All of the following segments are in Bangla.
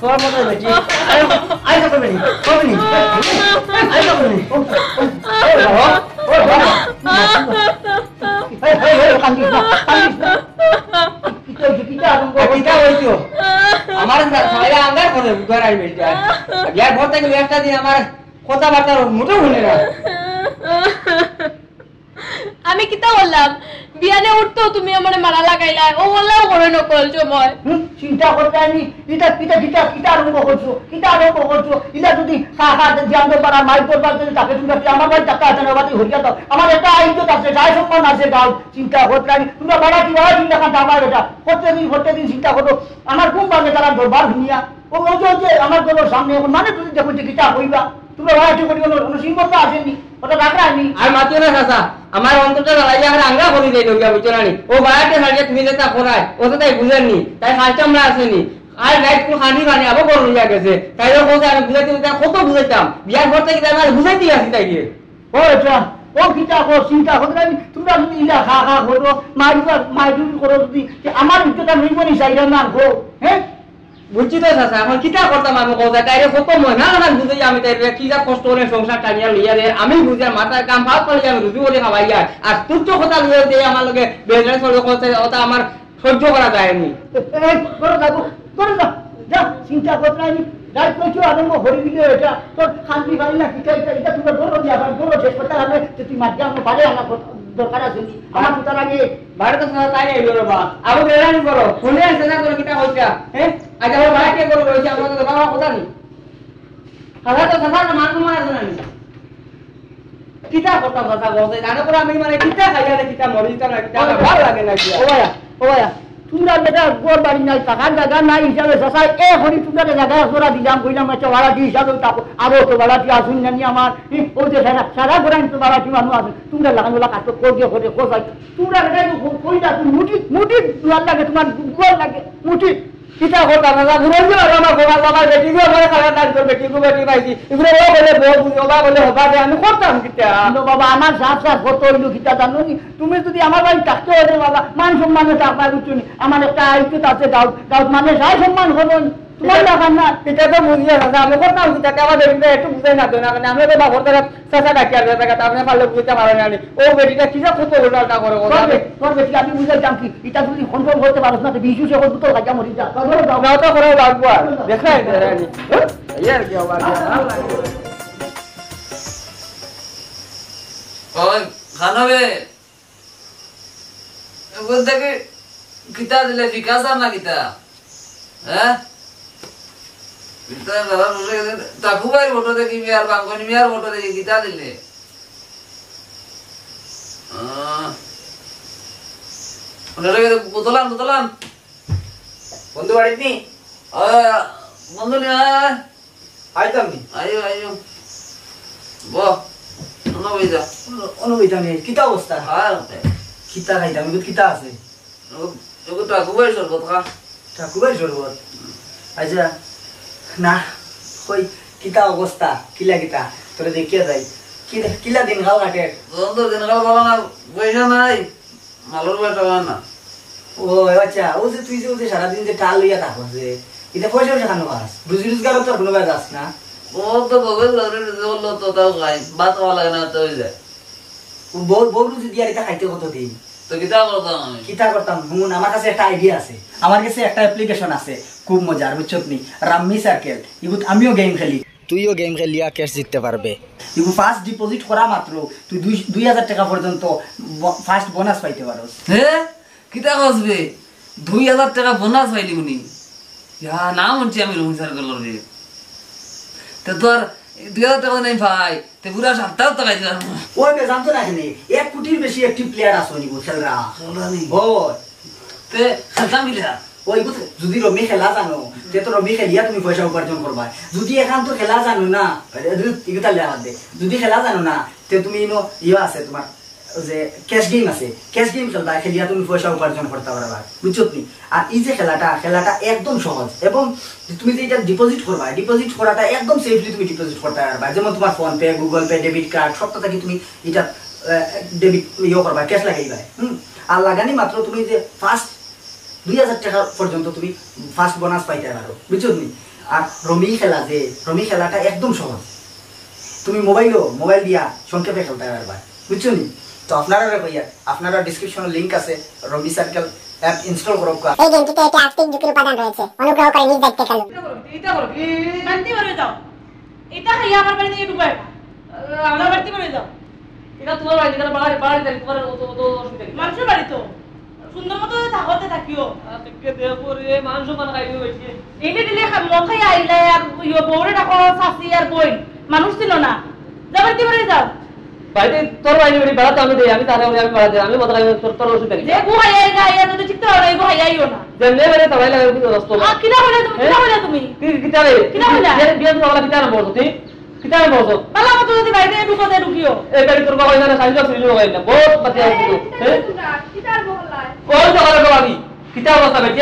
তোমার মতো বেটি আই তো বেটি কবনি আই তো বেটি ও বাবা ও বাবা এই কান্দি কিটা হইছো আমার সবাইরা আঙ্গার করে উদ্ধার আই বেটি বিয়ার ভর থেকে একটা দিন আমার কথাবার্তা মোটো শুনে না আমি কিতা বললাম বিয়ানে উঠতো তুমি আমারে মারা লাগাইলা ও বললাও করে নকল সময় চিন্তা করতে আমি এটা কিটা কিটা কিটা আরম্ভ করছো ইলা যদি সাহা জানতে পারা মাই করবার যদি তাকে তুমি আমার ভাই টাকা আছে না বাতি হইয়া দাও আমার একটা আইতো আছে যাই সম্মান আছে গাও চিন্তা করতে আমি তোমরা বড় কি বড় চিন্তা করতে আমার এটা প্রত্যেকদিন চিন্তা করো আমার কোন বাজে তারা দরবার শুনিয়া ও যে আমার দলের সামনে এখন মানে তুমি দেখো যে কিটা হইবা তুমি বড় কি করি কোনো সিংহ আসেনি ওটা রাখা আমি আর মাতিও না চাচা আমার অন্তরটা লাগাইয়া আর আঙ্গা করি দেই লোকিয়া বুঝছানি ও বায়াতে সারিয়ে তুমি যেটা করায় ও তো তাই বুঝেননি তাই খালচামরা আসেনি আর রাইট কোন খানি বানি আবার বড় হইয়া গেছে তাই ও কোথায় আমি বুঝাইতে কত বুঝাইতাম বিয়ার পর থেকে আমার বুঝাইতে আসি তাই দিয়ে ও আচ্ছা ও কিটা কো চিন্তা করতে আমি তোমরা যদি ইলা খা করো মাইদুরি করো যদি আমার ইজ্জতটা নিবনি চাইরা না গো হ্যাঁ বুঝছি তো চাচা এখন কিটা করতাম আমি কথা তাইরে কত মহিনা না বুঝাই আমি তাইরে কি যা কষ্ট করে সংসার টানিয়া লইয়া রে আমি বুঝার মাথার কাম ফাল করে আমি রুজু করে খাওয়াই আর তুচ্ছ কথা লইয়া দিয়ে আমার লগে বেজার সরে কথা ওটা আমার সহ্য করা যায়নি করে যা চিন্তা করতে আমি রাত কইছো আরম্ভ হরি দিলে এটা তোর শান্তি পাই না কিটা এটা তুমি বলো দিয়া বলো শেষ কথা হবে তুই মাঝে আমার পারে আমার দরকার আছে আমার পুতার আগে বাইরে তো সারা তাই এলো রে বা আবু বেরানি করো ফোনে আছে না করে কিটা হইছা হ্যাঁ আজ আমার ভাই কে করো হইছে আমরা তো বাবা কথা নি হাজা তো সারা মানুষ মারা আছে না কিটা কথা কথা বলতে জানো করে আমি মানে কিটা খাইয়া রে কিটা মরিতা না কিটা ভালো লাগে না কি ও ভাইয়া তোমরা বেটা গোর বাড়ি নাই টাকার জায়গা নাই হিসাবে সসাই এ হরি তোমরা জায়গা জোড়া দিলাম কইলাম একটা ভাড়াটি হিসাবে তারপর আরো তো ভাড়াটি আসুন জানি আমার ও যে সারা গোড়াই তো ভাড়াটি মানুষ আছে তোমরা লাগানোলা কাজ করে করে কোথায় তোমরা কইটা মুটি জোয়ার লাগে তোমার গোর লাগে মুটি কিটা করতাম না ঘুরে আর আমার গোবার বাবার বেটি গো আমার খারাপ কাজ করে বেটি গো বেটি পাইছি এগুলো ও বলে বউ বুঝবা বলে হবা আমি করতাম কিটা বাবা আমার সাফ সাফ কত হইলো কিটা জানো নি তুমি যদি আমার বাড়ি থাকতে হলে বাবা মান সম্মানে থাকবা বুঝছনি আমার একটা আইতো আছে গাঁও মানে যাই সম্মান হলো তোমার লাগান না এটা তো বুঝিয়ে না আমি করতাম কিটা আমাদের একটু বুঝাই না তো না মানে আমরা তো বাবার থেকে চাচা ডাকিয়া দেখা আপনি পারলে বুঝতে পারেন না ও বেটিটা কিসা কত গোটাটা করে তোর বেটি আমি বুঝাইতাম কি এটা যদি কন্ট্রোল করতে পারছ না তো বিশু সে করবো তো কাজা মরি যা গাও তো করে লাগবো আর দেখাই ইয়ার কি আবার ওই খানবে বলতে কি কিতা দিলে বিকাশ আর না কিতা হ্যাঁ তাকুবাই ফটো দেখি মিয়ার বাঙ্গনি মিয়ার ফটো দেখি কিতা দিলে বোতলান বন্ধু বাড়িতে নি বন্ধু নি আইতাম নি আইও আইও বহ অনুবিদা অনুবিদা নি কিতা অবস্থা আর কিতা খাইতাম কিতা আছে তাকুবাই শরবত খা তাকুবাই শরবত আচ্ছা না কই কিতা অবস্থা কিলা কিতা তোরে দেখিয়া যাই কিলা দিন খাও কাটে বন্ধু দিন খাও বলো না পয়সা নাই মালুর বেটা না ও আচ্ছা ও যে তুই যে সারাদিন যে টাল লইয়া থাকো যে এটা পয়সা খানো পাস রুজি রোজগার তো কোনো কাজ আস না ও তো বগল বললো তো তাও খাই ভাত খাওয়া লাগে না তো হয়ে যায় বউ রুজি দিয়া এটা খাইতে কত দিন তো কিতা করতাম আমি কিতা করতাম হুন আমার কাছে একটা আইডিয়া আছে আমার কাছে একটা অ্যাপ্লিকেশন আছে খুব মজার বুঝছত নি রাম্মি সার্কেল ইগুত আমিও গেম খেলি তুইও গেম খেলিয়া ক্যাশ জিততে পারবে ইগু ফার্স্ট ডিপোজিট করা মাত্র তুই 2000 টাকা পর্যন্ত ফার্স্ট বোনাস পাইতে পারোস হ্যাঁ কিতা কসবে 2000 টাকা বোনাস পাইলি উনি ইয়া নাম হচ্ছে আমি রুম সার্কেলের রে তো তোর 2000 টাকা নাই ভাই তে পুরা সপ্তাহ টাকা দিলাম ওই বে জানতো না কেনে 1 কোটির বেশি অ্যাক্টিভ প্লেয়ার আছে নি বুঝছরা খেলানি ও তে খেলতাম মিলা ওই বুঝ যদি রমি খেলা জানো তে তো রমি খেলিয়া তুমি পয়সা উপার্জন করবা যদি এখন তো খেলা জানো না ইগতা লেয়া দে যদি খেলা জানো না তে তুমি ইনো ইয়া আছে তোমার যে ক্যাশ গেম আছে ক্যাশ গেম খেলবা খেলিয়া তুমি পয়সা উপার্জন করতে পারবা বুঝছত নি আর এই যে খেলাটা একদম সহজ এবং তুমি যে এটা ডিপোজিট করবা ডিপোজিট করাটা একদম সেফলি তুমি ডিপোজিট করতে পারবা যেমন তোমার phone pay Google pay debit card সবটা থেকে তুমি এটা ডেবিট ইয়ে করবা ক্যাশ লাগাইবা আর লাগানি মাত্র তুমি যে ফার্স্ট 2000 টাকা পর্যন্ত তুমি ফার্স্ট বোনাস পাইতে পারো বুঝছো নি আর রমি খেলাটা একদম সহজ। তুমি মোবাইল দিয়া সংক্ষেপে খেলতে পারবা, বুঝছো নি? তো আপনারা কইয়া আপনারা ডেসক্রিপশনে লিংক আছে, রমি সার্কেল অ্যাপ ইনস্টল করো। এই গেমটিতে একটি আস্তিক ঝুঁকির উপাদান রয়েছে, অনুগ্রহ করে নিজ দায়িত্বে খেলুন। এটা করো বাড়তি করে যাও, এটা খাইয়া আমার বাড়ি থেকে ঢুকায় আমার বাড়তি করে যাও। এটা তোমার বাড়ি, এটা বাড়ি থাকি, তোমার অত অসুবিধা কি? মানুষের বাড়ি তো সুন্দর মতো থাকতে থাকিও। আজকে দেখো রে মাংস পান খাইও হইছে। এনে দিলে মন খাই আইলে আর বউরে ডাকো শাশি আর বই মানুষ ছিল না, যাও বাড়তি করে যাও। বাইরে তোর বাইরে বাড়ি ভাড়া তো আমি দেই, আমি তারে আমি ভাড়া দেই, আমি মত লাগে তোর অসুবিধা কি? যে গু খাইয়া গাইয়া যদি ঠিক তো না গু খাইয়াইও না। যেমনে বাইরে তাই লাগে কিন্তু রাস্তা। কিনা হইলা তুমি, কিনা হইলা তুমি, কিটা রে কিটা হইলা বিয়ে তো বলা কিটা না বলছো তুই, কিটা না বলছো বালা মতো যদি বাইরে ঢুকতে ঢুকিও। এই গাড়ি তোর বাবা এখানে সাইজ ফ্রিজ লাগাই না বহুত বাতি আছে তো। হ্যাঁ কিটার বহলায় ওই তো করে বাবি কিটা অবস্থা বেটি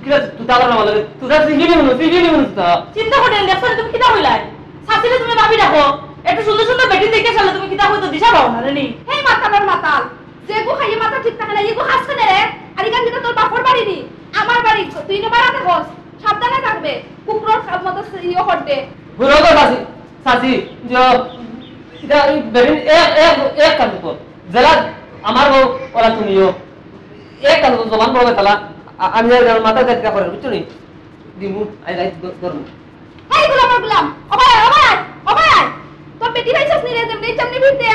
কিটা তুই তার না বলে তুই যা সিগিনি মনে তা চিন্তা করেন দেখছ তুমি কিটা হইলাই শাশিলে তুমি ভাবি রাখো একটু সুন্দর সুন্দর বেটি দেখে চলে তুমি কিতা হইতো দিশা পাও না রে। হেই মাতালের মাতাল, যে গো খাইয়ে মাথা ঠিক থাকে না, এগো হাসছে না রে। আর এখান থেকে তোর বাপর বাড়ি নি, আমার বাড়ি, তুই না বাড়াতে হস, সাবধানে থাকবে, কুকুরের মতো ইয়ে করবে। বুড়ো তো সাসি যে এটা বেরিন এক কাজ কর জেলা আমার বউ ওরা তুমিও এক কাজ জবান বড় তালা আমি মাথা দেখা করে বুঝছো নি দিমু আই রাইট ধরু। হেই গুলাম ওবাই তোর বেটি ভাইছস নি রে, যেমনি ভিড়তে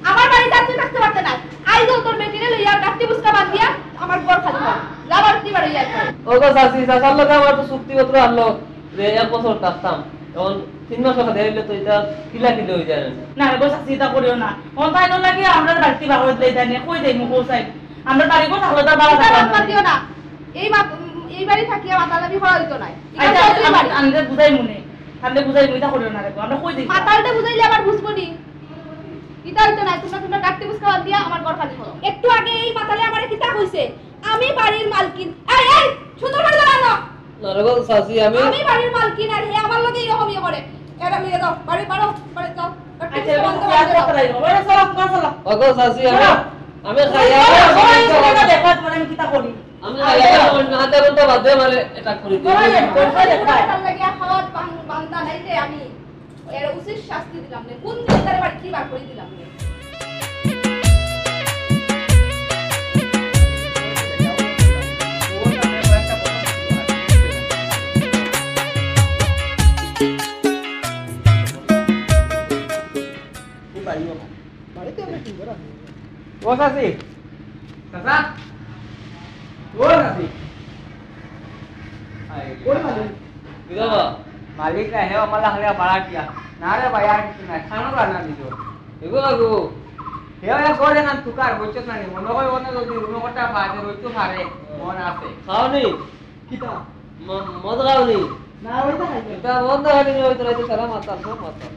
আমার বাড়ি যাচ্ছে থাকতে পারতে না। আই গো তোর বেটিরে লইয়া গাটি বুসকা বাদ দিয়া আমার ঘর খালি কর, যাবার কি বাড়ি যাই। ওগো সাসি সাসার লোক আমার তো চুক্তিপত্র আনলো যে এক বছর থাকতাম, এখন 3 মাস কথা দেইলে তো এটা কিলা হয়ে যায় না রে গো শাশি তা করিও না। কোন তাই ন লাগে আমরা বাড়তি বাহর দেই জানি কই দেই মু কোসাই আমরা বাড়ি কো থাকলে তার বাড়া তার থাকবে বাদ দিও না, এই বাড়ি থাকিয়া মাতালামি হওয়া হইতো না। আচ্ছা আমরা বুঝাই মনে আমরা বুঝাই মুইতা করিও না রে আমরা কই দেই মাতালটা বুঝাইলে আবার বুঝবো নি, ইতা হইতো না। তোমরা গাটি বুসকা বাদ দিয়া আমার ঘর খালি করো। একটু আগে এই মাতালে আমারে কিতা কইছে, আমি বাড়ির মালকিন। এই সুন্দর করে দাঁড়ানো, না রে গো সাসি আমি বাড়ির মালকিন আর হে আমার লগে এরকম ইয়ে করে। এটা মিলে দাও, বাড়ি যাও। আচ্ছা কথা রাইও বড় সালাম সালাম। ওগো সাসি আমি খাইয়া ওই দেখো তোমার আমি কিতা করি আমি খাইয়া আধা ঘন্টা বাদে মানে এটা করে দিই। তার লাগিয়া খাওয়ার বান্দা নাই রে, আমি এর উচিত শাস্তি দিলাম রে। কোন দিন তার বাড়ি কি বার করে দিলাম রে। ও সাসি কাকা ও সাসি আই কোন মানে বিদাবা মালিক না হে আমালা হলে বাড়া কিয়া না রে ভাই আর কিছু না খানো রান্না দিছো এগো আগো হে এ করে না তুকার বলছ না নি মনে হয় ওনে যদি রুম কটা বাজে রইতো পারে মন আছে খাও নি কিতা মদ খাও নি না ওইটা খাইতে এটা বন্ধ হয়নি হয়তো রাইতে সারা মাতাল সব মাতাল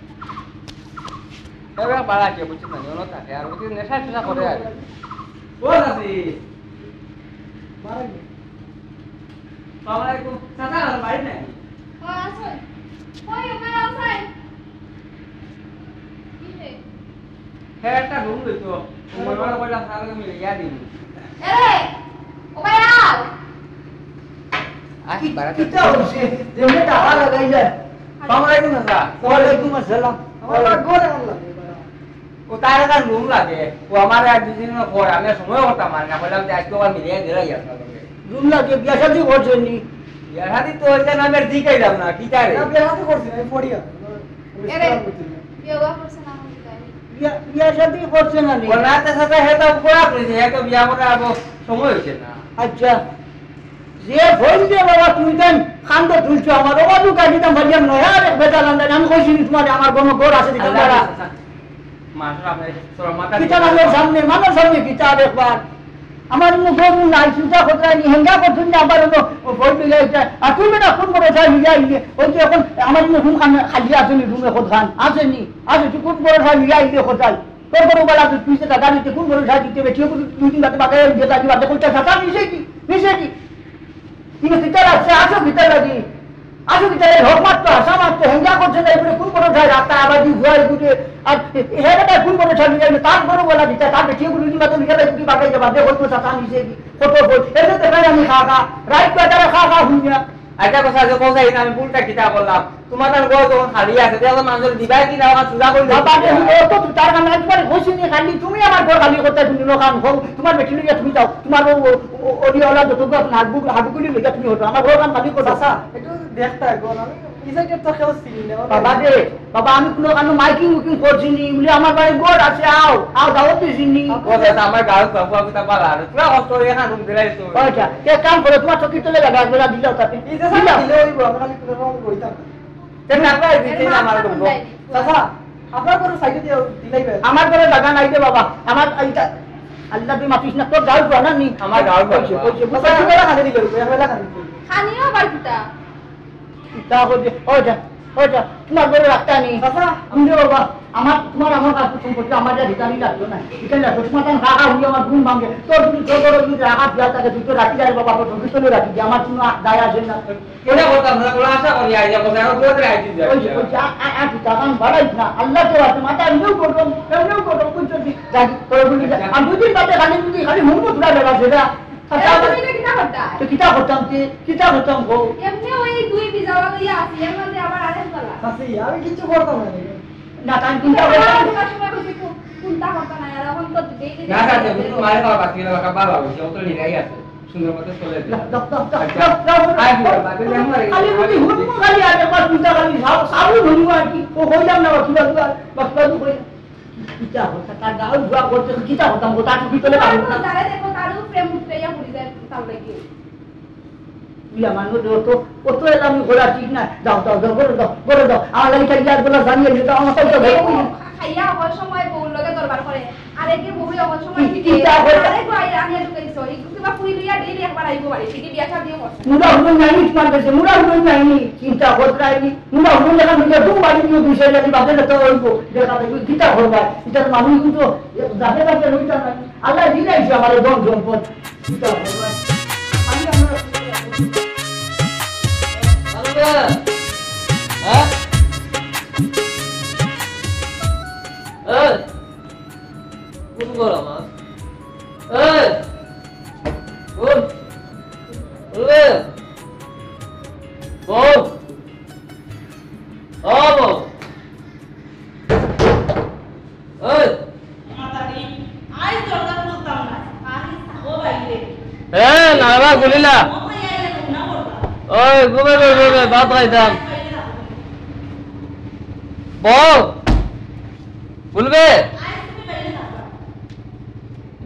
এবার বাড়া কিয়া বলছ না নি ওনো থাকে আর ওকে নেশা টেশা করে আর ও সাসি মারাই আসসালামু আলাইকুম চাচা আর বাড়ি নাই ও আসল ওই ওখানে আসাই কি রে হে একটা রুম লইতো মনে মনে কইলা সারা মিলে ইয়া দিন এ ও ভাই আও আসি বাড়া কিতা হইছে যেমনে টাকা লাগাই যায়। আসসালামু আলাইকুম চাচা ওয়ালাইকুম আসসালাম। আমার ঘরে আল্লাহ ও তার একটা রুম লাগে ও আমার আর দুদিন পর আমি সময় হতাম আর না বললাম যে আজকে আবার মিলিয়ে দিলাই আপনাদের রুম লাগে বিয়া শাদি করছেন নি? ইয়াহাদি তো ওইটা নামের দিকেই দাম না কি চাই রে না বিয়া শাদি করছেন আমি পড়িয়া এরে বিয়া করছ না আমি তাই বিয়া শাদি করছেন না নি? ওনাতে সাথে হেতা উপরা করেছে হে তো বিয়া করে আবো সময় হইছে না আচ্ছা যে ফোন দিয়ে বাবা তুমি দেন খান্দ তুলছো আমার ওবা দু কাটি দাম ভাজিয়াম নয় আর বেটা লান্দান আমি কইছি নি তোমার আমার কোনো ঘর আছে দিকে মারা মাস্টার আপনি তোর মাথা কিতা মানুষ সামনে মানুষ সামনে কিতা একবার আমার মুখে নাই চিন্তা করতে নি হেঙ্গা করছেন না আবার ফোন দিয়ে আর তুমি বেটা ফোন করে চাই নিয়ে আইলে ওই যে এখন আমার রুম খালি আছে নি রুমে খোদ খান আছে নি আছে তুই কোন করে চাই নিয়ে আইলে কোথায় তোর বড় বেলা তুই সে টাকা নিতে কোন করে চাই দিতে বেটিও দুই তিন রাতে বাগায় যেটা দিবা দেখো টাকা নিছে কি তুমি ভিতরে আছে আসো ভিতরে লাগি আসো ভিতরে হোক মাত্র আসা মাত্র হেঙ্গা করছে না এবারে কোন করে যায় রাস্তা আবার দি ঘুরে ঘুরে আর হেটা কোন করে ছাড়ি যাবে তার বড় বলা দিতে তার বেটিও গুলো দিবা তো লিখে দিবা বাগাই যাবা দেখো তো টাকা নিছে কি কত বই এতে দেখাই আমি খা রাইট বাজারে খা হুইয়া একটা কথা যে কোথায় আমি ভুলটা কিতা করলাম তোমার তার গো যখন খালি আছে তখন মানুষের দিবাই কি না সুজা করে বাবা রে ও তো তার কারণে একবার কইছি নি খালি তুমি আমার ঘর খালি করতে তুমি লোকান হোক তোমার বেটি লইয়া তুমি যাও তোমার ওডিওলা যত হাবুগুলি লইয়া তুমি হতো আমার ঘর কাম খালি করো চাচা একটু দেখতা গো আমি ইসাইডে তো কেউ চিনি না বাবা রে বাবা আমি কোনো কারণে মাইকিং উকিং করছি নি বলে আমার বাড়ি ঘর আছে আও দাওয়াত দিছি নি কথা আমার গাল বাবু আমি তা পালা পুরো কষ্ট হয়ে না রুম দিলাই তো আচ্ছা কে কাম করে তোমার চকি তোলে লাগা একবার দিলাও তাতে এই যে সামনে দিলে হইব আমরা খালি কোনো রকম কইতাম তে টাকা দিতে না আমার তো চাচা আপনার কোনো সাইডে দিয়ে দিলাইবে আমার ঘরে জায়গা নাই রে বাবা আমার এইটা আল্লাহ তুই মাতিস না তোর গাল না নি আমার গাল কইছে চাচা কি বেলা খালি দিল বেলা খালি দিল খানিও বাড়িটা তা হচ্ছে ওটা তোমার ঘরে রাখতে নি চাচা আমি বাবা আমার কাছে সম্পত্তি আমার যা ভিটামিন লাগতো না ভিটামিন লাগতো তোমার তখন কাকা হইলে আমার ঘুম ভাঙে তোর যদি রাখা দিয়া থাকে তুই তো রাখি যাবে বাবা তোর ঢুকি চলে রাখি আমার কোনো দায় আসে না কেন কথা আমরা কোন আশা করি আই যাব না তো রাইতে যাই টাকা বাড়াইস না আল্লাহ তো আছে মাথা এমনিও করবো বুঝছো রাখি তোর বলি আমি দুদিন বাদে খালি হুমো তুলা বেলা সেটা তুমি কিটা করতা কিতা করতাম গো এমনি ওই দুই বিজাওয়া লইয়া আছি এর মধ্যে আবার আরেক তলা চাচি আমি কিছু করতাম না না কান চিন্তা কোনটা করতা না আর এখন তো দেই না কাছে তুমি মারে বাবা বাকি না বাবা বাবা সে তো নিরাই আছে সুন্দর মতো চলে দিই খালি আগে চিন্তা খালি সাবু ধরিব আর কি ও হইলাম না কিবা বাকি হই কিতা হতা তার গাল ধোয়া করতে কিতা হতাম গো তার কি চলে পাবো না যারে দেখো তারও প্রেম উঠতেইয়া পড়ি যায় তাও লাগি ইলা মানুষ তো কত এলাম ঘোরা ঠিক না যাও করে দাও আমার লাগি কাজ বলা জানিয়ে দিতে আমার কত ভাই খাইয়া অল সময় বউর লগে দরবার করে আরেকে বউই অল সময় কি চাও আরেকে আইয়া ঢুকাইছো এই কিবা পুরি লইয়া ডেইলি একবার আইবো বাড়ি থেকে বিয়া শাদি করছে মুরা হুন নাইনি তোমার কাছে মুরা হুন নাইনি চিন্তা করতে মুরা হুন লাগা মুরা দু বাড়ি নিয়ে বিষয় জানি বাদে তো হইবো দেখা দেখি কিতা করবা এটার মানুষ কিন্তু যাবে যাবে রইতা না আল্লাহ দিলাইছে আমার দম সম্পদ কিতা করবা আমি আমরা হ্যাঁ এই কোন গরম এই বল বলবে বল বল এই মাতারি আই দরজা খুলতাম না আই থাকো বাইরে নাবা গুলিলা ওই আইলে না করবা ওই ঘুমে ভাত খাইতাম বল বলবে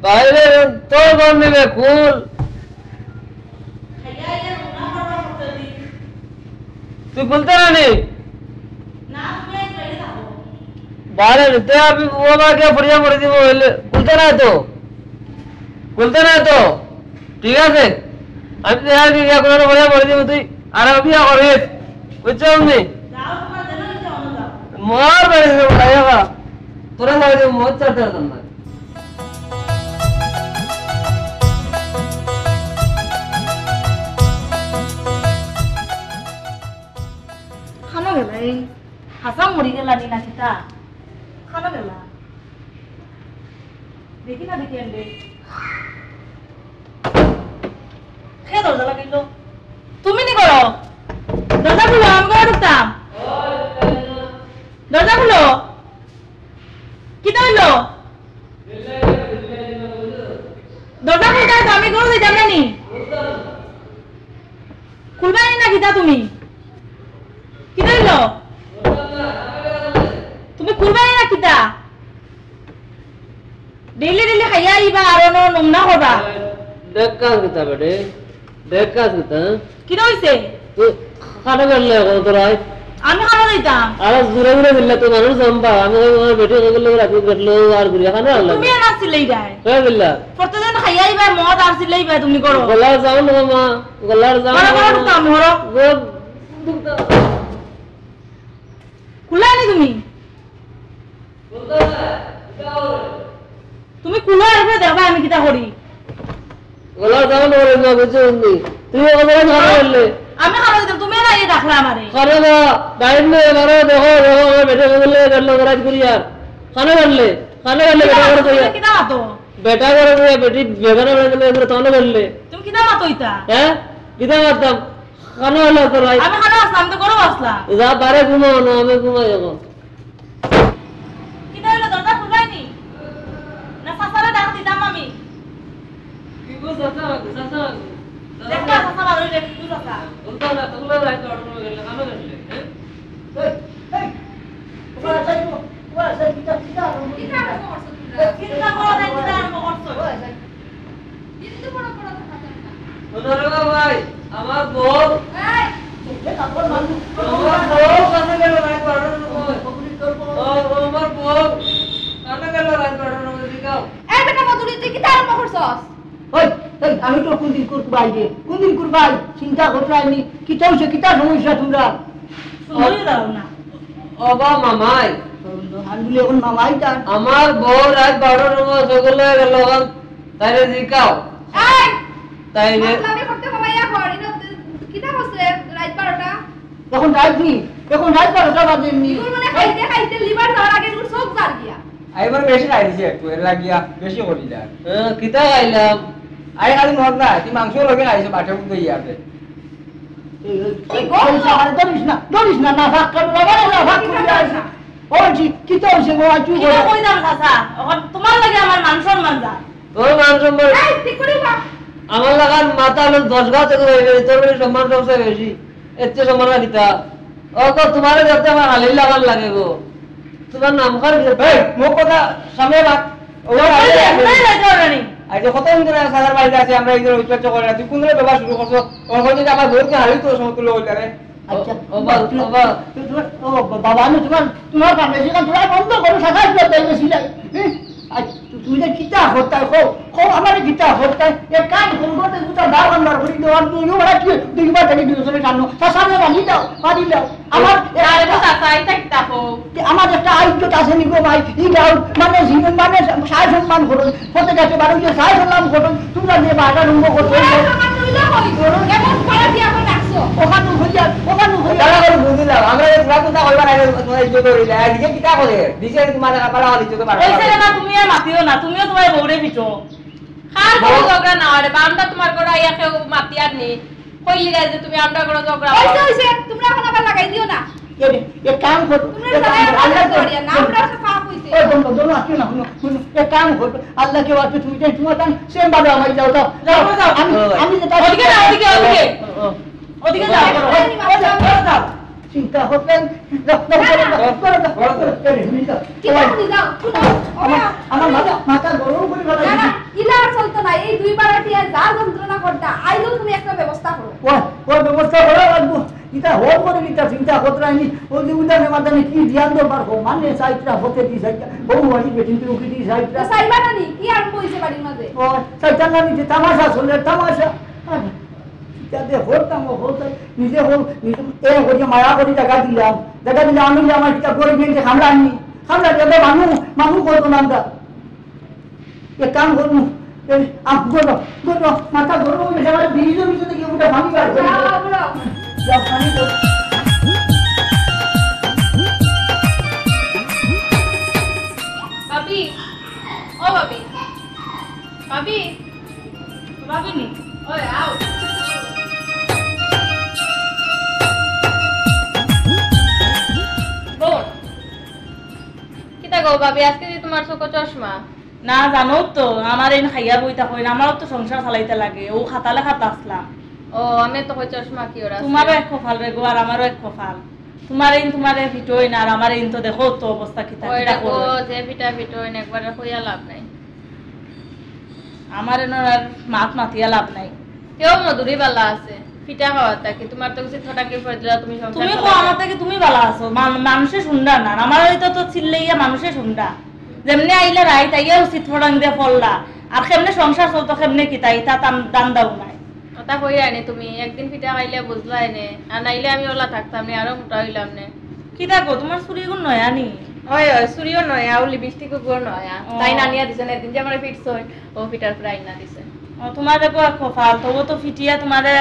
বাইরে তোর ঘর নেবে খুল তুই বলতে রানি বাইরে তে আমি ও আমাকে ফরিয়া করে দিব হইলে খুলতে না তো ঠিক আছে আমি দেখা কি কোনো ফরিয়া করে দিব তুই আর আমি বিয়া করিস বুঝছো আমি মার বাড়ি বলাইবা তোরা লাগে মত চাটা না খানা গেলা এই হাসা মরি গেলা নি না সেটা খানা গেলা দেখি না দেখি এন্ডে খেয়ে দরজা লাগাইল তুমি নি করো দরজা খুলো আমি করে ঢুকতাম দরজা খুলো কি হইলো দরজা খুলতে তো আমি ঘরে যাইতাম না নি খুলবা না কিতা তুমি কি হইলো তুমি খুলবা না কিতা ডেইলি খাইয়া আইবা আর নমনা করবা দেখা কিতা বেটে দেখা কিতা কি হইছে তো খানা করলে তোরা আমি খাবো দিতাম আর দূরে দিলে তো মানুষ জম্বা আমি আমার বেটে গেলে রাখি গেলো আর ঘুরিয়া খানা আল্লাহ তুমি না আসলেই যায় কই দিলা প্রতিদিন খাইয়া আইবা মদ আসলেই ভাই তুমি করো গলার যাও না মা গলার যাও বড় ঢুকতাম হরো খুলাই নি তুমি কুলো আসবে দেখবা আমি কিটা করি গলার যাও না রে না বুঝছো তুমি ওদের খানা করলে আমি খাবো দিতাম তুমি না এই রাখলা আমারে খানা না বাইরে নে মারো দেখো আমার বেটে গেলে গেলো রাত ঘুরিয়া খানা করলে বেটা করে কইয়া কিটা তো বেটা করে বেটি বেগানা বেড়ে গেলে তখন করলে তুমি কিনা মাতো ইতা হ্যাঁ বিদা মারতাম খানো হলো তোর আমি খানা আসলাম তো করো আসলাম যা বারে ঘুমাও না আমি ঘুমাই যাবো কিনা হলো দরজা খুলবাইনি না সাসারে ডাক দিতাম আমি কি গো চাচা চাচা দেখা সাসা বাড়ি রে তুই সাসা বলতো না তোমরা রাইতে অর্ডার করে গেলে খানো গেলে হ্যাঁ কিতা আরম্ভ করছো তোমরা কিনা বড় দেন কিনা আরম্ভ করছো কিন্তু বড় বড় কথা না ওনারা ভাই আমার বউ এই আমার বউ কানে গেল রাইতে অর্ডার করে আমার বউ কানে গেল রাইতে অর্ডার করে দিগাও এই বেটা মধুরি তুই কিতা আরম্ভ করছস ওই ওই আমি তো কোনদিন করবাই যে কোনদিন করবাই চিন্তা করতে কিতা হইছে কিতা সমস্যা তোমরা সুন্দরই দাও না অবা মামাই হান্ডুলে এখন মামাই যান আমার বউ রাত 12টার সময় সকলে গেল তাইরে জিকাও এই তাইরে মাতলামি করতে বাবাইয়া করি না কিতা করছে রাত 12টা এখন রাইনি এখন রাইত 12টা বাজে নি ইগুর মানে খাইতে খাইতে লিভার যাওয়ার আগে ইগুর সব জার গিয়া আইবার বেশি খাইছে একটু এর লাগিয়া বেশি করি যা কিতা খাইলাম আই খালি মত না তুই মাংস লগে খাইছে বাটে মধ্যে ইয়াতে ধরিস না না ভাগ করবো না ভাগ করবি ওই কিতা হইছে গো তুই কিনা কই দাম সাসা এখন তোমার লাগে আমার মান সম্মান যায় তোর মান সম্মান এই ঠিক করি বা আমার লাগান মাথা হলো 10 গাছ থেকে হয়ে গেছে তোর বলে সম্মান সবচেয়ে বেশি এতে সম্মান দিতা ও তো তোমার যাতে আমার হালিল লাগান লাগে গো তোমার নাম খার এই মোর কথা সামনে রাখ ওরা এমনি রাইতে অর্ডারি আজ কতদিন ধরে সাদার বাড়িতে আছে আমরা একজন উচ্চাচ্য করে না তুই কোন ধরে ব্যবহার শুরু করছো তখন যদি আমার বউকে হারিয়ে তো সমতুল্য হয়ে যাবে আচ্ছা ও বাবা আমি তোমার কামে সেখান তোরা বন্ধ করো শাখা সিলাই তুই যে কিতা হতায় আমার কিতা হতায় এক কাজ করবো দুটা দাও আন্দার করি দেওয়ার তুইও ওরা কি দুইবার থেকে দুজনে জানো তার সামনে বানিয়ে দাও আমার সাসা এটা কিতা হো আমার একটা আয়োজন আছে নিগো ভাই এই গাঁও মানে জীবন মানে সায় সম্মান করো হতে গেছে বারো যে সায় সম্মান করো তোমরা যে বাটা রঙ্গ করো আমার তুইলা কই এমন পাড়া দিয়া এখন রাখছো ওখানে হইয়া দাদা করে বুঝিলাম আমরা এই রাত কথা কইবার আগে তোমার ইজ্জত করিলা এদিকে কিতা করে দিছে তোমার পালা হলি ইজ্জত পারা ওই ছেলে না তুমি আর মাতিও না তুমিও তোমার বউরে পিটো খার বড় ঝগড়া না আরে বামটা তোমার করে আইয়া কেউ মাতি আর নি কইলি গাইছে তুমি আমরা করে ঝগড়া হইছে তোমরা এখন আবার লাগাই দিও না এক কাম করো তোমরা জায়গা না আমরা পাপ হইছে ওই বন্ধ দোনো আসো না এক কাম করো আল্লাহ কে বাঁচো তুমি যাই তোমার দান সেম ভাবে আমায় যাও দাও আমি যেটা ওদিকে যাও ওদিকে যাও চিন্তা হতে আমার মাথা গরম করে না না ইলা আর চলতো না এই দুইবার টিয়া যা যন্ত্রণা করতা আইলেও তুমি একটা ব্যবস্থা করো ওই ব্যবস্থা করা লাগবো এটা হোক করে নিতে চিন্তা করতে রাখনি ওই যে উদানে মাদানে কি ধ্যান দরবার হো মানে সাইটটা হতে দি সাইটটা বহু বাড়ি বেটিন উঠে দি তো সাইটটা সাইবা না নি কি আর কইছে বাড়ির মাঝে ও সাইটটা না নিচে তামাশা চলে তামাশা যাতে হতাম হতে নিজে হোক নিজে এ করিয়ে মায়া করি জায়গা দিলাম আমি আমার কিতাব করে গিয়ে খামলা যাবে মানুষ করবো না আমরা এক কাম করবো মাথা গরম হয়ে গেছে আমার ব্রিজের ভিতরে গিয়ে ওটা ভাঙি গাড়ি যাও পানি করো ভাবি ও ভাবি ভাবি ভাবিনি ওই আও বোন কিতা গো ভাবি আজকে যে তোমার চোখ চশমা না জানো তো আমার এই খাইয়া বইতা কই না আমারও তো সংসার চালাইতে লাগে ও খাতালে খাতা আসলাম ও আমি তো কই চশমা কি ওরা তোমারও এক কপাল রে গো আর আমারও এক কপাল তোমারে ভিটোই না আর আমার এই তো দেখো তো অবস্থা কি ওই থাকে রাখো যে পিটা পিটো একবার কইয়া লাভ নাই আমার এন আর মাতিয়া লাভ নাই কেউ মধুরি বালা আছে পিঠা খাওয়াতা কি তোমার তো কিছু থটাকি পড়ে দিলা তুমি সংসার তুমি কো আমার থেকে তুমি ভালো আছো মানুষে শুনডা না আমার হয়তো তো চিল্লাইয়া মানুষে শুনডা যেমনি আইলে রাই তাইয়া উচিত ফড়াং দিয়ে পড়লা আর কেমনে সংসার চলতো কেমনে কি তাই তা দান দাও নাই কথা কই আইনে তুমি একদিন পিঠা খাইলে বুঝলা এনে আর নাইলে আমি ওলা থাকতাম নি আরো মোটা হইলাম নে কি থাকো তোমার চুরি গুণ নয় আনি ওই ওই সূর্য নয় আউ লিপস্টিক গুণ নয় তাই নানিয়া দিছে না দিন যে আমার ফিটস হই ও পিঠার প্রায় না দিছে ও তোমার দেখো কপাল তবু তো ফিটিয়া তোমারে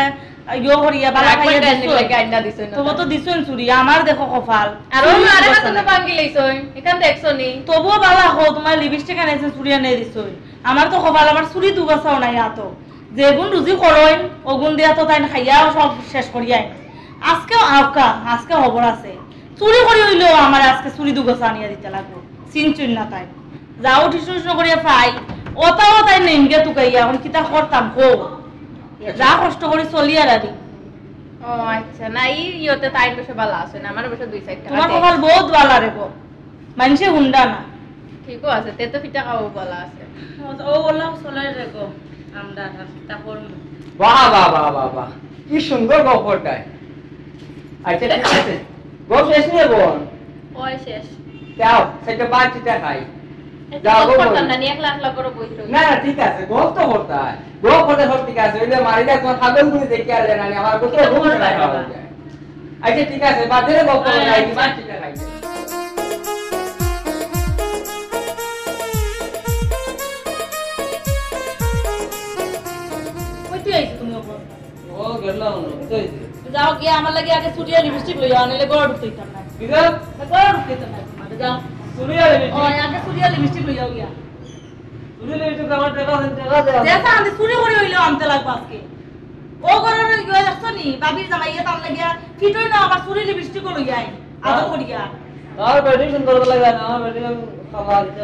ইয়ো করিয়া বালা রাগ খাইয়া করে দিছো লাগে আইনা দিছই না তবু তো দিছুন চুরি আমার দেখো কপাল আর ওই আরে হাতে ভাঙ্গি লইছই এখান দেখছো নি তবুও বালা হো তোমার লিপস্টিক আনাইছে চুরি আনাই দিছই আমার তো কপাল আমার চুরি দুগাছাও নাই আতো যেগুন রুজি করইন ওগুন দিয়া তো তাই খাইয়া সব শেষ করিয়াই আজকে আওকা আজকে খবর আছে চুরি করি হইলেও আমার আজকে চুরি দুগাছা আনিয়া দিতে লাগবো চিনচুন না তাই যাও টিউশন করিয়া পাই ওটাও তাই নেমগে তুকাইয়া এখন কিতা করতাম হো যা কষ্ট করে চলিয়া রাখি ও আচ্ছা না ইয়োতে তাই বসে ভালো আছে না আমার বসে 2-4 টাকা তোমার কপাল বহুত ভালো রে গো মানুষে হুন্ডা না ঠিকও আছে তে তো পিঠা খাও ভালো আছে ও বললাম চলে রে গো আমরা তা করব বাহ বাহ বাহ বাহ বাহ কি সুন্দর গল্পটাই আচ্ছা ঠিক আছে গল্প শেষ নিয়ে বল ওই শেষ যাও সেটা বাঁচিটা খাই যাও করতাম না 1 লাখ লাখ করে বইতো না না ঠিক আছে গল্প তো করতে হয় গল্প করতে সব ঠিক আছে ওইলে মারিটা তোমার খাবেন গুলি দেখে আর না আমার কত ঘুম নাই আচ্ছা ঠিক আছে বাদে গল্প খাই বাঁচিটা খাই কই তুই আইছ তুমি ওপর ও গেলাম না কই যাও গিয়ে আমার লাগি আগে চুরিয়া লিপস্টিক লইয়া আনলে গড় ঢুকতেইতাম না কিরা গড় ঢুকতেইতাম না মানে যাও চুরি আর ও আগে চুরিয়া লিপস্টিক লইয়া গিয়া চুরি লই তো আমার টাকা দে যেটা আমি চুরি করে হইলেও আনতে লাগবো আজকে ও গড়ের গিয়ে যাচ্ছ নি বাবির জামাইয়া তার লাগিয়া ফিটই না আবার চুরি লিপস্টিক লইয়া আই আদর করিয়া আর বেটি সুন্দর লাগে না আমার বেটি খাওয়া দিতে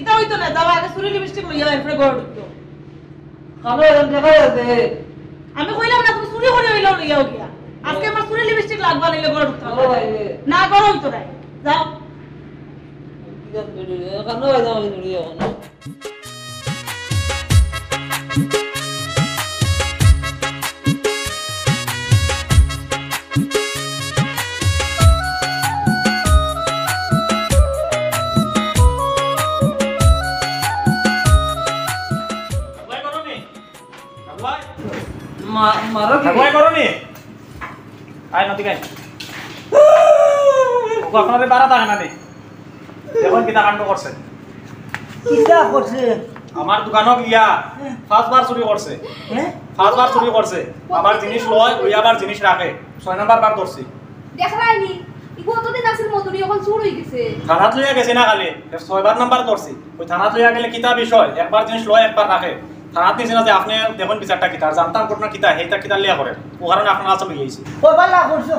ইতা হইতো না যাও আগে চুরি লিপস্টিক লইয়া এরপরে গড় ঢুকতো খাবে টাকা দে আমি কইলাম না তুমি চুরি করে হইলেও লইয়াও গিয়া আজকে আমার চুরি লিপস্টিক লাগবা নাইলে গড় ঢুকতে ও ভাই না গড় হইতো না যাও কি করতে বেটি কেন হয় না আমি চুরি এখন মারো কি ভয় করো নি আয় নতি গাই ও আপনাদের বাড়া থাকে না নি দেখুন কিতা কাণ্ড করছে কিতা করছে আমার দোকানত ইয়া 5 বার চুরি করছে হ্যাঁ 5 বার চুরি করছে আমার জিনিস লয় ওই আবার জিনিস রাখে 6 নাম্বার বার করছি দেখলাইনি ইগো তো দিন আসল মধুরি এখন চুর হই গেছে থানাত লইয়া গেছে না খালি 6 বার নাম্বার করছি ওই থানাত লইয়া গেলে কিতা বিষয় একবার জিনিস লয় একবার রাখে থানাত নিছে না যে আপনি দেখুন বিচারটা কিতা জানতাম ঘটনা কিতা হেটা কিতা লিয়া করে ও কারণে আপনার কাছে লইয়াইছি ও বালা করছো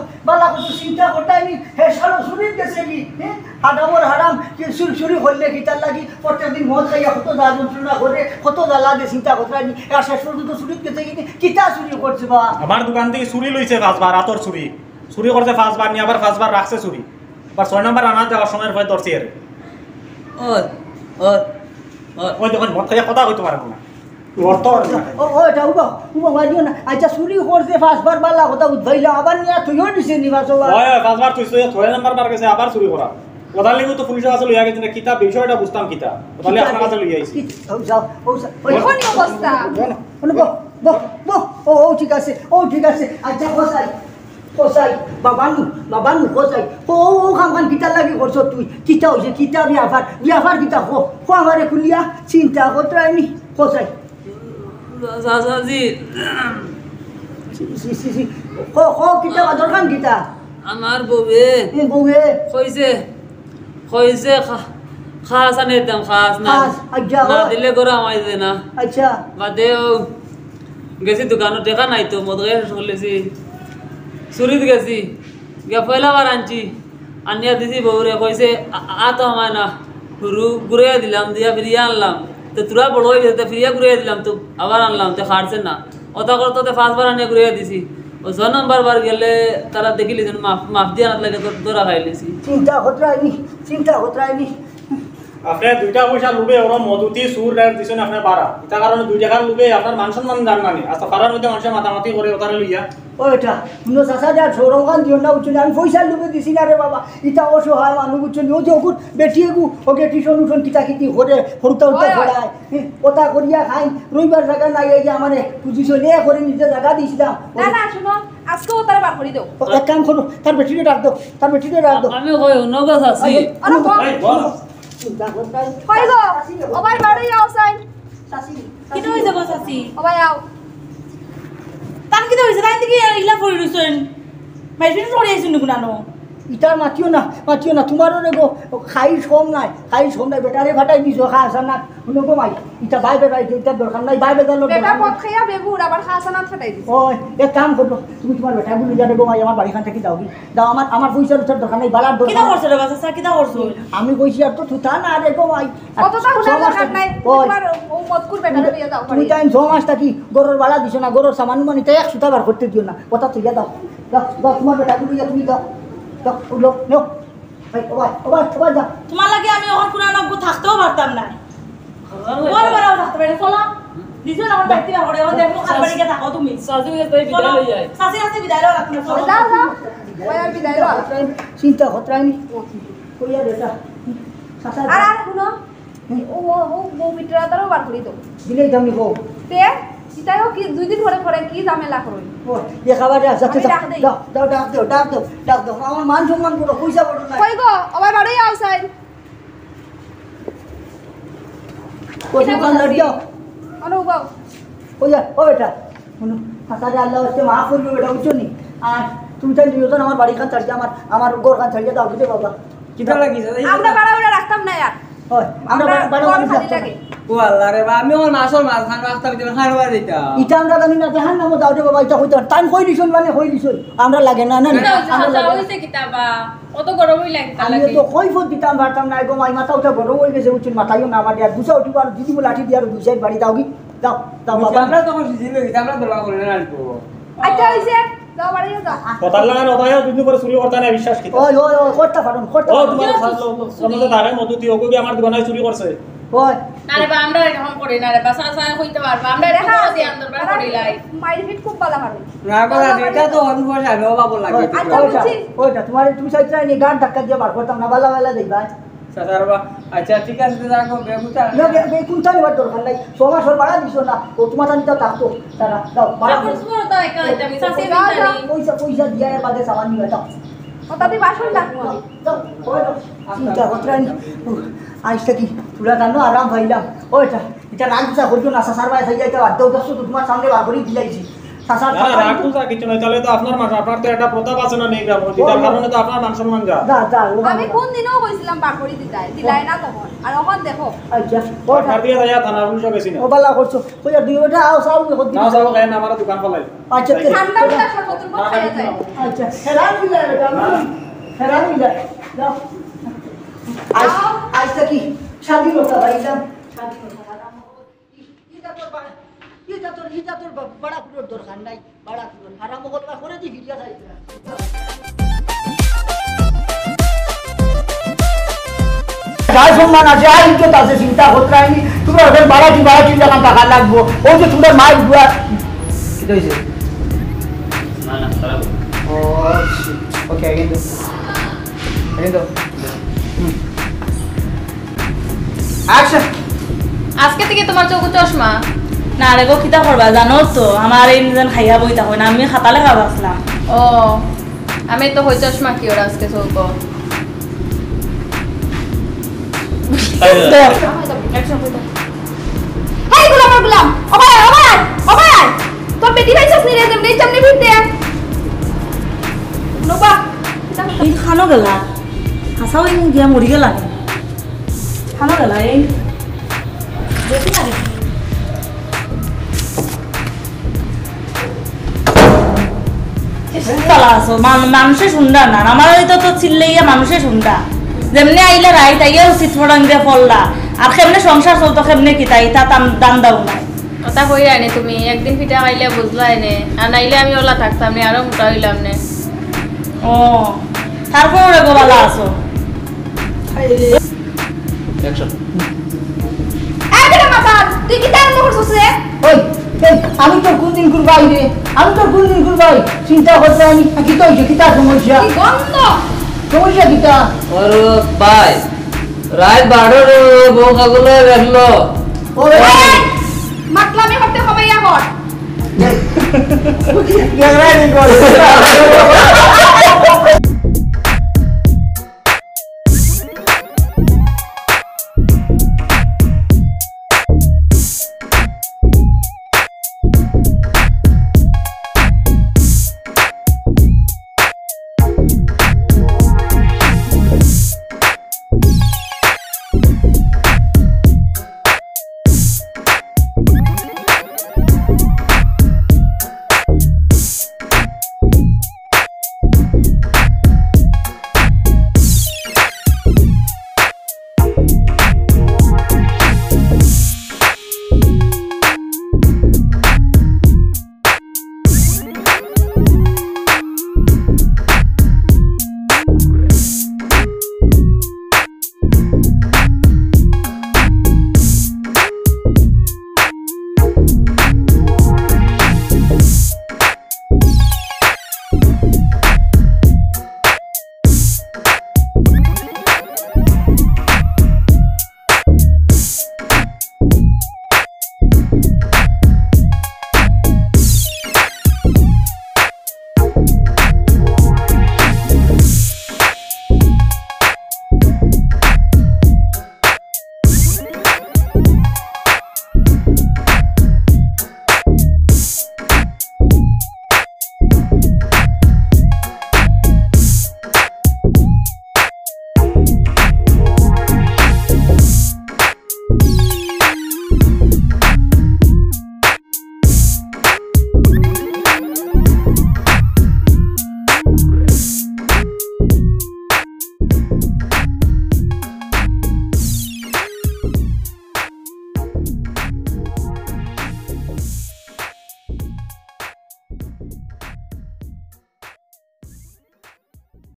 চিন্তা করতাইনি হে সালো শুনিত গেছে কি হ্যাঁ হারামর হারাম কি চুরি হইলে কিতার লাগি প্রত্যেকদিন মদ খাইয়া কত যা যন্ত্রণা করে কত জ্বালা দিয়ে চিন্তা করতাইনি আর শেষ পর্যন্ত চুরিত গেছে কি কিতা চুরি করছে বা আমার দোকান থেকে চুরি লইছে 5 বার আতর চুরি চুরি করছে 5 বার নিয়ে আবার 5 বার রাখছে চুরি আবার 6 নাম্বার আনা যাওয়ার সময় ভয় ধরছি এর ও ও ওই দোকান মদ খাইয়া কথা কইতে পারবো না অর্থ ও এটা উবা বাজিও না আচ্ছা চুরি করছে পাঁচবার বালা কথা উদ্ভাইলা আবার নিয়ে তুইও দিছে নিবাস ওই 5 বার তুইছে 6 নাম্বার বার গেছে আবার চুরি করা ওদার লাগি তো পুলিশের কাছে লইয়া গেছে না কিতা বিষয়টা বুঝতাম কিতা ওদালে আপনার কাছে লইয়া আইছি যাও এখনই অবস্থা ও ঠিক আছে আচ্ছা কোসাই বাবানু কোসাই ও খান কিতা লাগি করছো তুই কিতা হইছে কিতা বিয়াফার কিতা হো আমারে খুলিয়া চিন্তা করতে কোসাই সাসাজি কিতা দরকার কিতা আমার বউয়ে বউয়ে কইছে খাস আনে দাম খাস না আচ্ছা না দিলে করে আমায় দে না আচ্ছা বাদে গেছি দোকানে দেখা নাই তো মদ গায়ে চলেছি চুরিত গেছি গিয়া পয়লা বার আনছি আনিয়া দিছি বউরে কইছে আ তো আমায় না ঘুরে দিলাম দিয়া ফিরিয়ে আনলাম তো তোরা বড় হয়ে গেছে ফিরিয়া ঘুরে দিলাম তো আবার আনলাম তো খাটছে না ওটা করতে তো 5 বার আনিয়া ঘুরে দিছি ও 6 নাম্বার বার গেলে তারা দেখিলি যেন মাফ দিয়া না লাগে তোরা খাইলিছি চিন্তা হতরাইনি আপনি 2 পয়সা লুবে ওরা মধুতি সুর দিছেন আপনার বাড়া এটা কারণে 2 টাকার লুবে আপনার মান সম্মান জান না আজ তো কারণ মধ্যে মানুষের মাতামাতি করে ওটারে লইয়া ওইটা শুনো চাচা যা সৌরঙ্গান দিও না উঠছে আমি পয়সা লুবে দিছি না রে বাবা ইটা অসহায় মানুষ উঠছে ও যে ওগুর বেটিয়েগু ওকে টিউশন কিতা করে হরুতা ঘোড়ায় ওটা করিয়া খাই রবিবার জায়গা নাই এই যে আমার পজিশন করে নিজে জায়গা দিয়েছিলাম না শুনো আজকেও তার বার করে দাও এক কাম করো তার বেটিরে ডাক দাও আমি কই নগদ আছি আরে বল চিন্তা করতাই কই গো ওবাই বাড়ি আও সাইন শাসি কি হইছে গো চাচি ওবাই আও তার কি হইছে তাই দিকে ইলা পড়ি রইছেন মাইফিন পড়ি আইছেন গুনানো ইটার মাতিও না তোমারও রেগো খাই সম নাই বেটারে ফাটাই দিছো খা আসা না শুনো গো মাই ইটা বাই বেটাই ইটা দরকার নাই বাই বেটার লোক বেটা পথ খাইয়া বেগুর আবার খাসানাত ফাটাই দিছে ওই এক কাম করো তুমি তোমার বেটা বলি যা গো মাই আমার বাড়িখান থেকে যাও কি দাও আমার পয়সার উঠার দরকার নাই বালার কিটা দরকার করছ রে বাসা কিটা করছ আমি কইছি আর তো থুতা না রে গো মাই কতটা উঠার দরকার নাই তোমার ও মতকুর বেটারে দিয়ে দাও তুমি টাইম 6 মাস থাকি গরুর বালা দিছো না গরুর সামান মানিতে এক সুতা বার করতে দিও না কথা তুই দাও তোমার বেটা বলি তুমি দাও লো নো ওই যা তোমার লাগে আমি এখন কুনানো থাকতেও পারতাম না বড় বড় থাকতে পারি চলো দিছো না আমার ব্যক্তি না করে এখন দেখো খালবাড়ি কে থাকো তুমি সাসু কে তাই বিদায় লই যায় সাসি সাসি বিদায় লও রাখনা চলো যাও ওই আর বিদায় লও চিন্তা হতরাইনি কইয়া বেটা সাসা আর শুনো ও বউ মিত্রা তারও বার করি তো দিলেই দামি গো তে সিটাও কি দুই দিন পরে কি ঝামেলা করই ও দেখাবা যা যাচ্ছে আমি ডাক দেই। ডাক দাও আমার মান সম্মান করো পয়সা বড় না কই গো আবার বাড়ি আউসাইড কোন দোকান লড়িও অনুভব কইয়া ও বেটা শুনো সাসারে আল্লাহ হচ্ছে মাফ করবে বেটা বুঝছো নি আর তুমি তাই দুজন আমার বাড়ি খান ছাড়িয়ে আমার গোর খান ছাড়িয়ে দাও বুঝে বাবা কিটা লাগিছে আমরা বাড়া ওটা রাখতাম না ইয়ার হয় আমরা বাড়ি গরম খালি লাগে ও আল্লাহ রে বা আমি ওর মাছর মাছ খান রাস্তা ভিতরে খাইবা দিতা ইটা আমরা জানি না দেখান নামো দাও রে বাবা ইটা হইতো টাইম কই দিছুন মানে হই দিছুন আমরা লাগে না না আমরা লাগে না। হইছে কিতাবা অত গরমই লাগে আমি তো কই ফোন দিতাম পারতাম না গো মাই মাথা উঠা বড় হয়ে গেছে উঠুন মাথায়ও না আমার আর দুসা উঠি আর দিদি বলে লাঠি দিয়ে আর দুই সাইড বাড়ি দাও কি দাও দাও বাবা আমরা তখন সিজি লই আমরা দরবার করে না আনবো আচ্ছা হইছে যাও বাড়ি যাও কথার লাগা নদায় দুদিন করে চুরি করতে না বিশ্বাস কি ওই করতে পারুন করতে ও তোমার সামনে দাঁড়ায় মধু দিও কি আমার দোকানে চুরি করছে ওই না রে বা আমরা এরকম করি না রে বাসা সারা কইতে পারবা আমরা এরকম দি আন্দরবার করি লাই মাইর ফিট খুব ভালো পারো না কথা এটা তো অনুভব আছে বাবু লাগে আচ্ছা বুঝছি ওইটা তোমার তুমি সাইড চাই নি গান ধাক্কা দিয়ে বার করতাম না বালা বালা দেই ভাই সাসারবা আচ্ছা ঠিক আছে দেখো বেগুতা না বে কোনটা নিবার দরকার নাই সোমা সর বাড়া দিছো না ও তোমার জানি দাও থাকতো দাঁড়া দাও বাড়া তারপর শুনো তো একা আমি সাসে যাও, যাও। বিতানি পয়সা দিয়া এর বাদে সামান নিয়ে দাও ওটা তুই বাসন ডাকবো দাও ওই দাও চিন্তা করতে আইসটা কি তুলা জানো আরাম পাইলাম ওইটা এটা রাগ দিছা করছো না সাসার ভাই থাকি এটা দাও দশ তোমার সামনে বার করে দিলাইছি সাসার না না রাখতো যা কিছু নাই তাহলে তো আপনার মান আপনার তো একটা প্রতাপ আছে না নেই গ্রাম তার কারণে তো আপনার মান সম্মান যা যা যা আমি কোন দিনও কইছিলাম বাকরি দিলাই না তখন আর এখন দেখো আচ্ছা ওটা আপনার দিয়ে যায় থানা পুলিশ গেছি না ও বালা করছো কইয়া দুই ওটা আও সাউ কই না সব খায় না আমার দোকান ফলাই আচ্ছা ঠান্ডা মিলা সর্বত্র খাইয়া যায় আচ্ছা হেরান মিলা বেটা হেরান মিলা যাও আইসটা কি স্বাধীনতা ভাইলাম স্বাধীনতা ইটা তোর বড়া কুলোর দরকার নাই বড়া কুলোর হারাম বলবা করে দি ভিডিও যাই যাই সম্মান আছে আর ইজ্জত আছে চিন্তা করতে আইনি তুমি ওদের বাড়াটি টাকা টাকা লাগবো ওই যে তোমার মাইক বুয়া কি হয়েছে না না খারাপ ও ওকে কিন্তু অ্যাকশন আজকে থেকে তোমার চোখ চশমা না রে গো কিতা করবা জানো তো আমার এই নিজন খাইয়া বইতা হয় না আমি খাতালে খাওয়া আসলাম ও আমি তো হই চশমা কি ওর আজকে চোখ হাই গুলাম ওবাই তোর বেটি ভাইছস নি রে যেমনি ভিড় দে নোবা এই খানো গেলা হাসাও এই গিয়া মরি গেলা খানো গেলা এই দেখি না মানুষে শুনডা না আমার তো চিল্লাইয়া মানুষে শুনডা যেমনি আইলা রাইত আইয়া উচিত ফড়াং দিয়ে পড়লা আর কেমনে সংসার চলতো কেমনে কি তাই তা দাম দাও নাই কথা কই আনে তুমি একদিন পিঠা খাইলে বুঝলাই নে আর নাইলে আমি ওলা থাকতাম নে আরো মোটা হইলাম নে ও তারপরে গোবালা আছো অ্যাকশন আগে মাথা তুই কি তার মুখ করছস রে ওই আমি তোর কোনদিন ঘুরবাই রে আমি তোর কোনদিন ঘুরবাই চিন্তা করতে আমি কি তো কিতা সমস্যা কি গন্ধ সমস্যা কিতা और भाई रात बाड़र बो कागले रखलो ওরে মাতলামি করতে হবে ইয়া কর গেগড়া নি কর